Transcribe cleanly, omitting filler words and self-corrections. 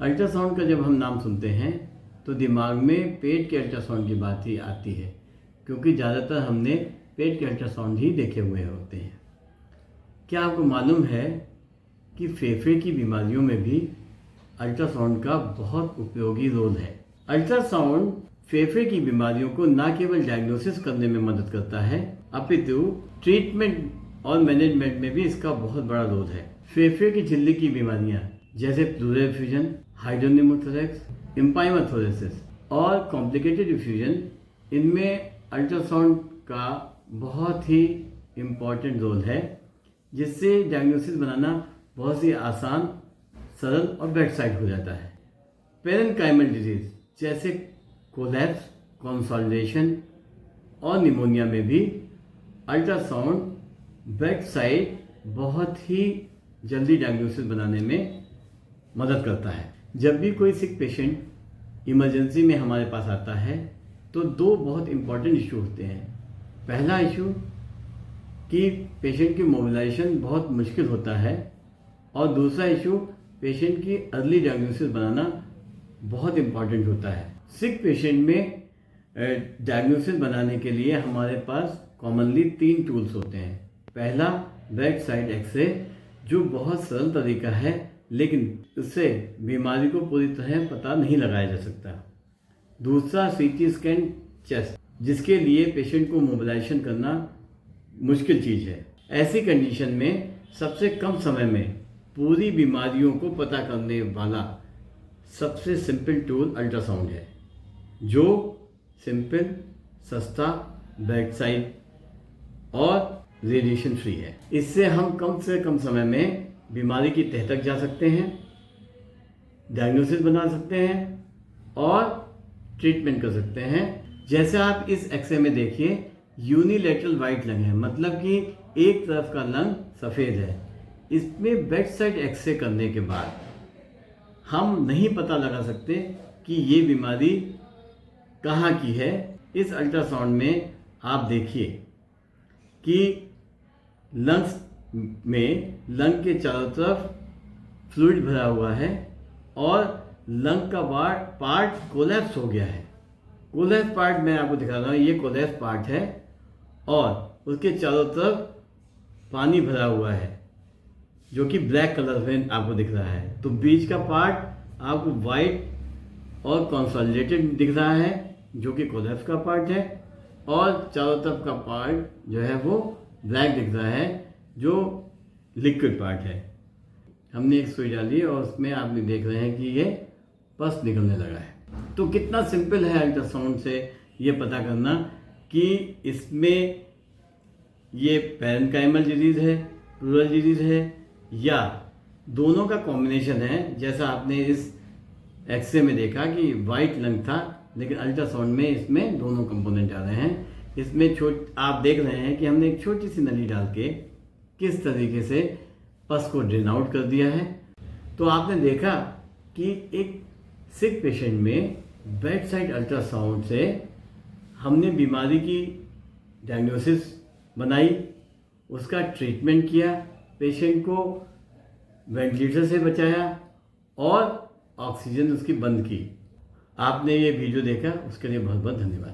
Ultrasound का जब हम नाम सुनते हैं तो दिमाग में पेट के अल्ट्रासाउंड की बात ही आती है, क्योंकि ज़्यादातर हमने पेट के अल्ट्रासाउंड ही देखे हुए होते हैं। क्या आपको मालूम है कि फेफड़े की बीमारियों में भी अल्ट्रासाउंड का बहुत उपयोगी रोल है। अल्ट्रासाउंड फेफड़े की बीमारियों को न केवल डायग्नोसिस करने में मदद करता है, अपितु ट्रीटमेंट और मैनेजमेंट में भी इसका बहुत बड़ा रोल है। फेफड़े की झिल्ली की बीमारियां जैसे प्लूरल एफ्यूजन, हाइड्रोनिमोथोरैक्स, इम्पाइमाथोरेसिस और कॉम्प्लिकेटेड एफ्यूजन, इनमें अल्ट्रासाउंड का बहुत ही इम्पॉर्टेंट रोल है, जिससे डायग्नोसिस बनाना बहुत ही आसान, सरल और बेड साइड हो जाता है। पेरेन्काइमल डिजीज जैसे कोलैप्स, कंसोलिडेशन और निमोनिया में भी अल्ट्रासाउंड बेड साइड बहुत ही जल्दी डायग्नोसिस बनाने में मदद करता है। जब भी कोई सिक पेशेंट इमरजेंसी में हमारे पास आता है तो दो बहुत इम्पॉर्टेंट इशू होते हैं। पहला इशू कि पेशेंट की मोबिलाइजेशन बहुत मुश्किल होता है, और दूसरा इशू पेशेंट की अर्ली डायग्नोसिस बनाना बहुत इम्पॉर्टेंट होता है। सिक पेशेंट में डायग्नोसिस बनाने के लिए हमारे पास कॉमनली 3 टूल्स होते हैं। पहला बेड साइड एक्सरे, जो बहुत सरल तरीका है, लेकिन उससे बीमारी को पूरी तरह पता नहीं लगाया जा सकता। दूसरा सीटी स्कैन चेस्ट, जिसके लिए पेशेंट को मोबिलाइजेशन करना मुश्किल चीज़ है। ऐसी कंडीशन में सबसे कम समय में पूरी बीमारियों को पता करने वाला सबसे सिंपल टूल अल्ट्रासाउंड है, जो सिंपल, सस्ता, बेड साइड और रेडिएशन फ्री है। इससे हम कम से कम समय में बीमारी की तह तक जा सकते हैं, डायग्नोसिस बना सकते हैं और ट्रीटमेंट कर सकते हैं। जैसे आप इस एक्सरे में देखिए, यूनिलेटरल वाइट लंग है, मतलब कि एक तरफ का लंग सफ़ेद है। इसमें बेड साइड एक्सरे करने के बाद हम नहीं पता लगा सकते कि ये बीमारी कहाँ की है। इस अल्ट्रासाउंड में आप देखिए कि लंग्स में लंग के चारों तरफ फ्लूइड भरा हुआ है और लंग का पार्ट कोलैप्स हो गया है। कोलैप्स पार्ट मैं आपको दिखा रहा हूँ, ये कोलैप्स पार्ट है और उसके चारों तरफ पानी भरा हुआ है, जो कि ब्लैक कलर में आपको दिख रहा है। तो बीच का पार्ट आपको वाइट और कंसोलिडेटेड दिख रहा है, जो कि कोलैप्स का पार्ट है, और चारों तरफ का पार्ट जो है वो ब्लैक दिख रहा है, जो लिक्विड पार्ट है। हमने एक सुई डाली और उसमें आप देख रहे हैं कि ये पस निकलने लगा है। तो कितना सिंपल है अल्ट्रासाउंड से ये पता करना कि इसमें ये पेरेन्काइमल डिजीज़ है, प्लूरल डिजीज़ है, या दोनों का कॉम्बिनेशन है। जैसा आपने इस एक्सरे में देखा कि वाइट लंग था, लेकिन अल्ट्रासाउंड में इसमें दोनों कंपोनेंट आ रहे हैं। इसमें आप देख रहे हैं कि हमने एक छोटी सी नली डाल के किस तरीके से पस को ड्रेन आउट कर दिया है। तो आपने देखा कि एक सिक पेशेंट में बेड साइड अल्ट्रासाउंड से हमने बीमारी की डायग्नोसिस बनाई, उसका ट्रीटमेंट किया, पेशेंट को वेंटिलेटर से बचाया और ऑक्सीजन उसकी बंद की। आपने ये वीडियो देखा, उसके लिए बहुत बहुत धन्यवाद।